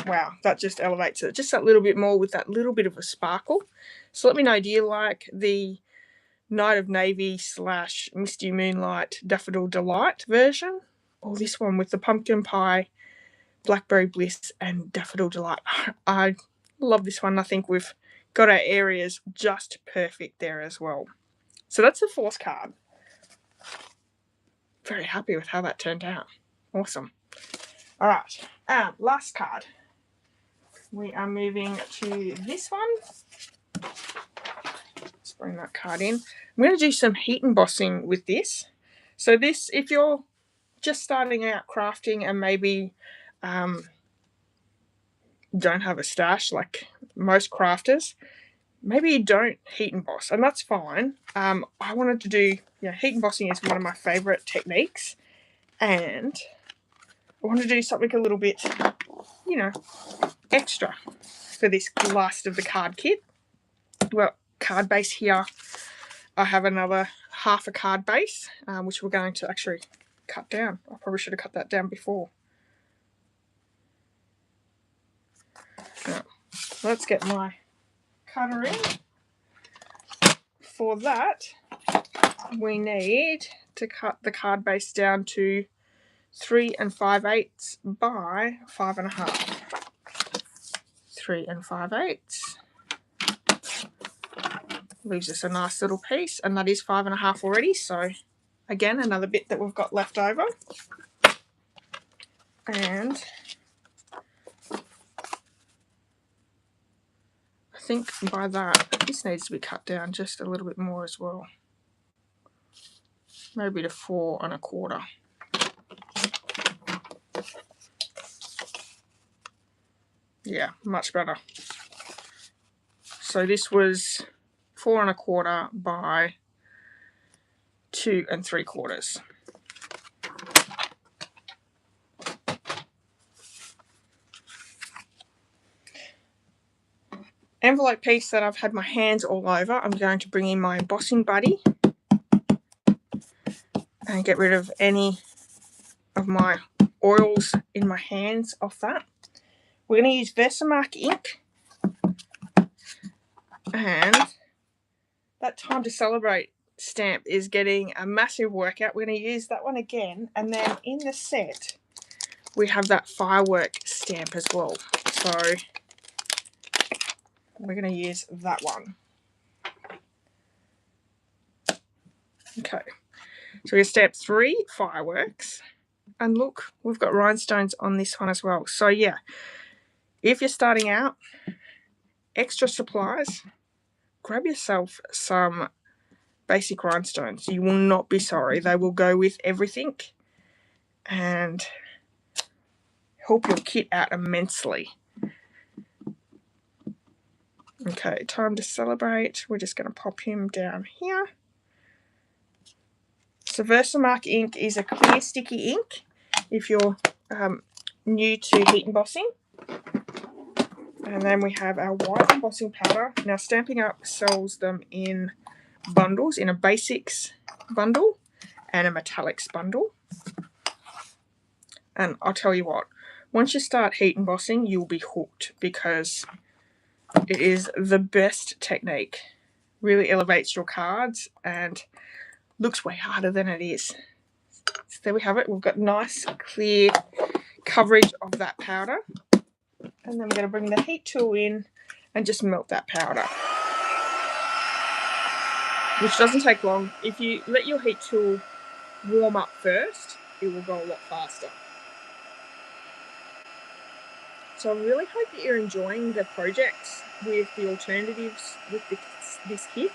Wow, that just elevates it just that little bit more with that little bit of a sparkle. So let me know, do you like the Night of Navy / Misty Moonlight Daffodil Delight version, or this one with the Pumpkin Pie, Blackberry Bliss and Daffodil Delight? I love this one. I think we've got our areas just perfect there as well. So that's the fourth card. very happy with how that turned out. Awesome. All right, last card. We are moving to this one. Let's bring that card in. I'm going to do some heat embossing with this. So this, if you're just starting out crafting and maybe don't have a stash like most crafters, maybe you don't heat emboss, and that's fine. I wanted to do, heat embossing is one of my favorite techniques, and I want to do something a little bit, extra for this last of the card kit. Well, card base here, I have another half a card base, which we're going to actually cut down. I probably should have cut that down before. Now, let's get my cutter in. For that, we need to cut the card base down to 3 5/8 by 5 1/2. 3 5/8 leaves us a nice little piece, and that is 5 1/2 already. So again, another bit that we've got left over. And I think by that, this needs to be cut down just a little bit more as well. Maybe to 4 1/4. Yeah, much better. So this was 4 1/4 by 2 3/4. Envelope piece that I've had my hands all over, I'm going to bring in my embossing buddy and get rid of any of my oils in my hands off that. We're going to use Versamark ink, and that Time to Celebrate stamp is getting a massive workout. We're going to use that one again, and then in the set we have that firework stamp as well. So we're going to use that one. Okay, so we stamp 3 fireworks, and look, we've got rhinestones on this one as well. So yeah, if you're starting out, extra supplies, grab yourself some basic rhinestones. You will not be sorry. They will go with everything and help your kit out immensely. Okay, Time to Celebrate. We're just going to pop him down here. So Versamark ink is a clear sticky ink if you're new to heat embossing. And then we have our white embossing powder. Now Stampin' Up sells them in bundles, in a basics bundle and a metallics bundle. And I'll tell you what, once you start heat embossing, you'll be hooked, because it is the best technique. Really elevates your cards and looks way harder than it is. So there we have it. We've got nice clear coverage of that powder. And then we're going to bring the heat tool in and just melt that powder, which doesn't take long. If you let your heat tool warm up first, it will go a lot faster. So I really hope that you're enjoying the projects with the alternatives with this kit.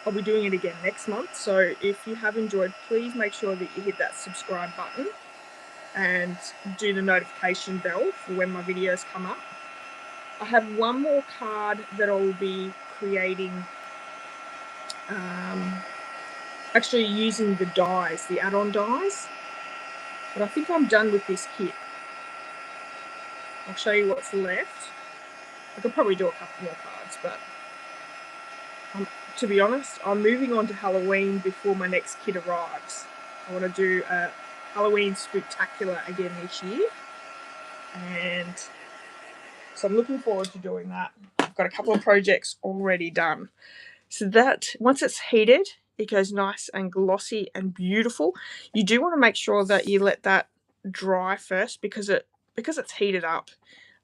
I'll be doing it again next month. So if you have enjoyed, please make sure that you hit that subscribe button and do the notification bell for when my videos come up. I have one more card that I'll be creating, actually using the dies, the add-on dies. But I think I'm done with this kit. I'll show you what's left. I could probably do a couple more cards, but to be honest, I'm moving on to Halloween before my next kit arrives. I want to do a Halloween spectacular again this year, and so I'm looking forward to doing that. I've got a couple of projects already done. So that, once it's heated, it goes nice and glossy and beautiful. You do want to make sure that you let that dry first, because it's heated up.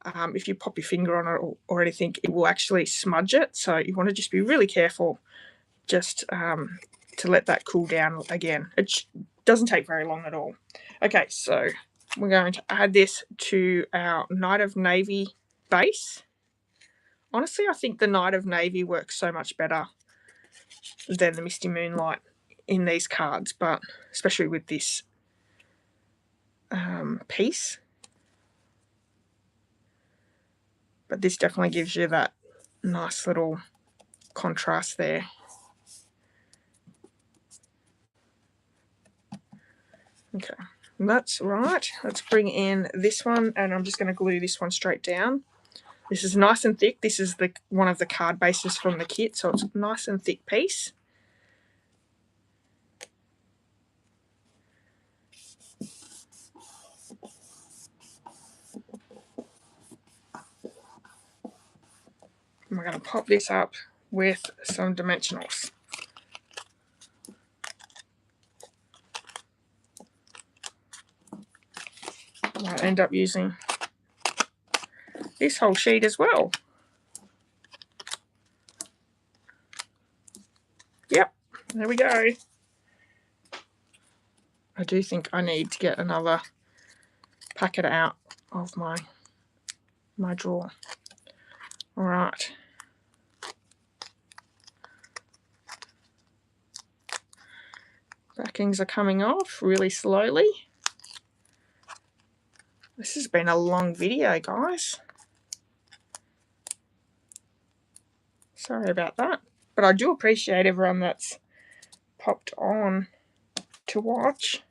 If you pop your finger on it or anything, it will actually smudge it. So you want to just be really careful just to let that cool down again. doesn't take very long at all. Okay, so we're going to add this to our Night of Navy base. Honestly, I think the Night of Navy works so much better than the Misty Moonlight in these cards, but especially with this piece. But this definitely gives you that nice little contrast there. Okay, that's right. Let's bring in this one, and I'm just going to glue this one straight down. This is nice and thick. This is one of the card bases from the kit, so it's a nice and thick piece. And we're going to pop this up with some dimensionals. Might end up using this whole sheet as well. Yep, there we go. I do think I need to get another packet out of my drawer. All right. Backings are coming off really slowly. This has been a long video, guys. Sorry about that. But I do appreciate everyone that's popped on to watch.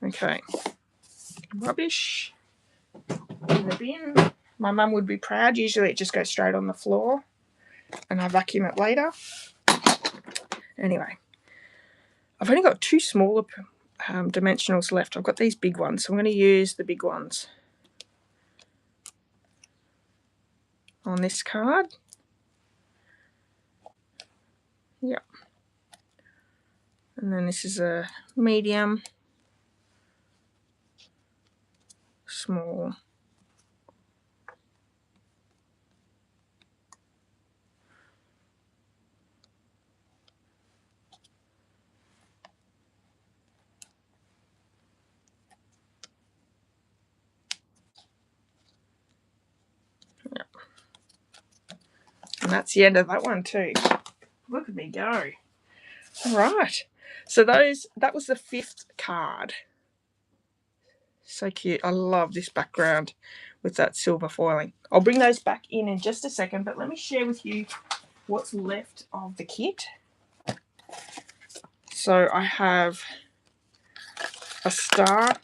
Okay. Rubbish in the bin. My mum would be proud. Usually it just goes straight on the floor and I vacuum it later. Anyway, I've only got two smaller dimensionals left. I've got these big ones, so I'm going to use the big ones on this card. Yep. And then this is a medium, small, yep. And that's the end of that one too. Look at me go. All right. So that was the 5th card. So cute. I love this background with that silver foiling. I'll bring those back in just a second, but let me share with you what's left of the kit. So I have a star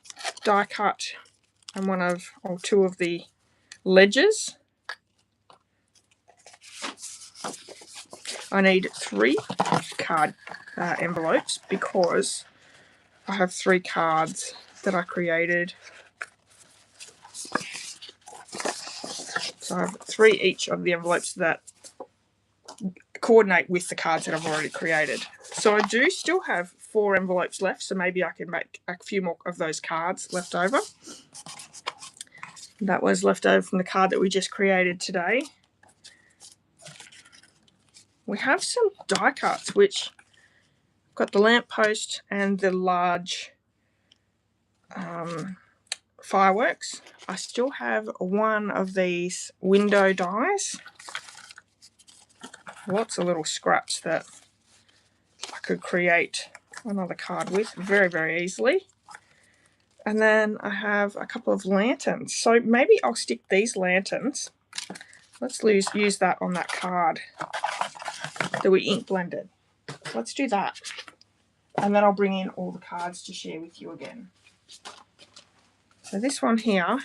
die cut and two of the ledgers. I need 3 card envelopes because I have 3 cards that I created. So I have 3 each of the envelopes that coordinate with the cards that I've already created. So I do still have 4 envelopes left, so maybe I can make a few more of those cards left over. That was left over from the card that we just created today. We have some die cuts, which got the lamppost and the large fireworks. I still have one of these window dies. Lots of little scraps that I could create another card with very, very easily. And then I have a couple of lanterns. So maybe I'll stick these lanterns. Let's use that on that card that we ink blended. Let's do that. And then I'll bring in all the cards to share with you again. So this one here.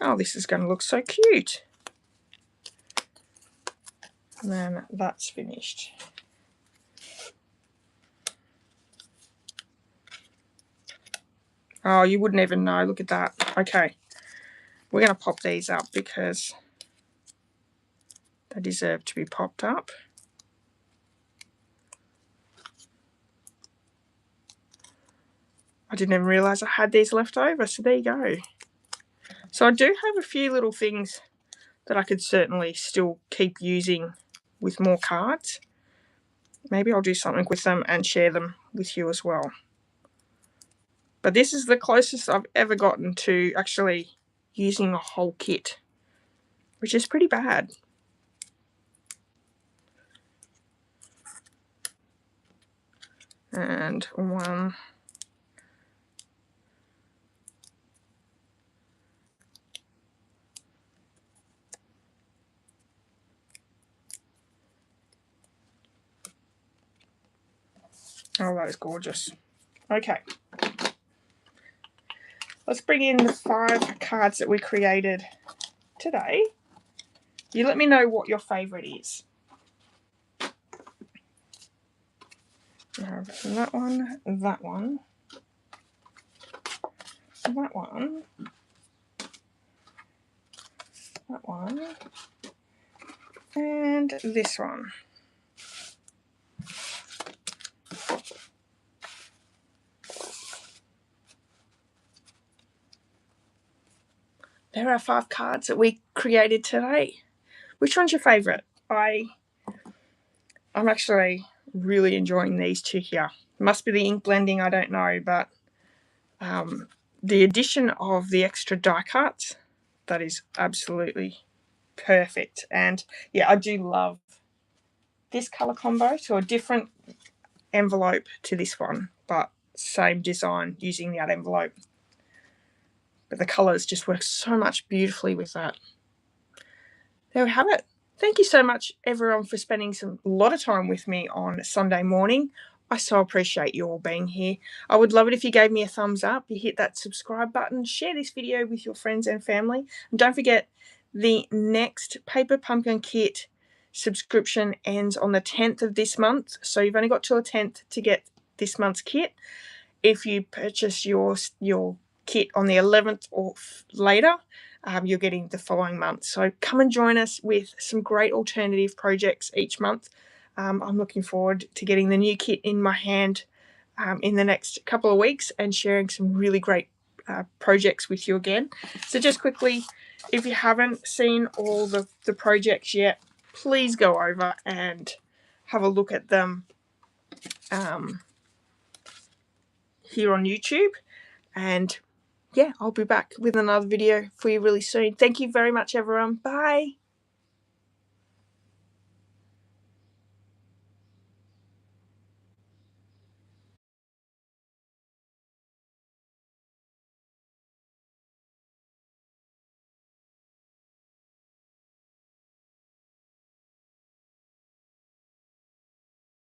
Oh, this is going to look so cute. And then that's finished. Oh, you wouldn't even know. Look at that. Okay. We're going to pop these up because they deserve to be popped up. I didn't even realise I had these left over, so there you go. So I do have a few little things that I could certainly still keep using with more cards. Maybe I'll do something with them and share them with you as well. But this is the closest I've ever gotten to actually using a whole kit, which is pretty bad. And one. Oh, that is gorgeous. Okay. Let's bring in the 5 cards that we created today. You let me know what your favourite is. That one, that one, that one, that one, and this one. There are 5 cards that we created today. Which one's your favourite? I'm actually really enjoying these 2 here. Must be the ink blending, I don't know, but the addition of the extra die cuts, that is absolutely perfect. And yeah, I do love this colour combo, so a different envelope to this one, but same design using that envelope. But the colours just work so much beautifully with that. There we have it. Thank you so much, everyone, for spending a lot of time with me on Sunday morning. I so appreciate you all being here. I would love it if you gave me a thumbs up, you hit that subscribe button, share this video with your friends and family, and don't forget the next Paper Pumpkin Kit subscription ends on the 10th of this month, so you've only got till the 10th to get this month's kit. If you purchase your kit on the 11th or later, you're getting the following month. So come and join us with some great alternative projects each month. I'm looking forward to getting the new kit in my hand in the next couple of weeks and sharing some really great projects with you again. So just quickly, if you haven't seen all the projects yet, please go over and have a look at them here on YouTube. And yeah, I'll be back with another video for you really soon. Thank you very much, everyone. Bye.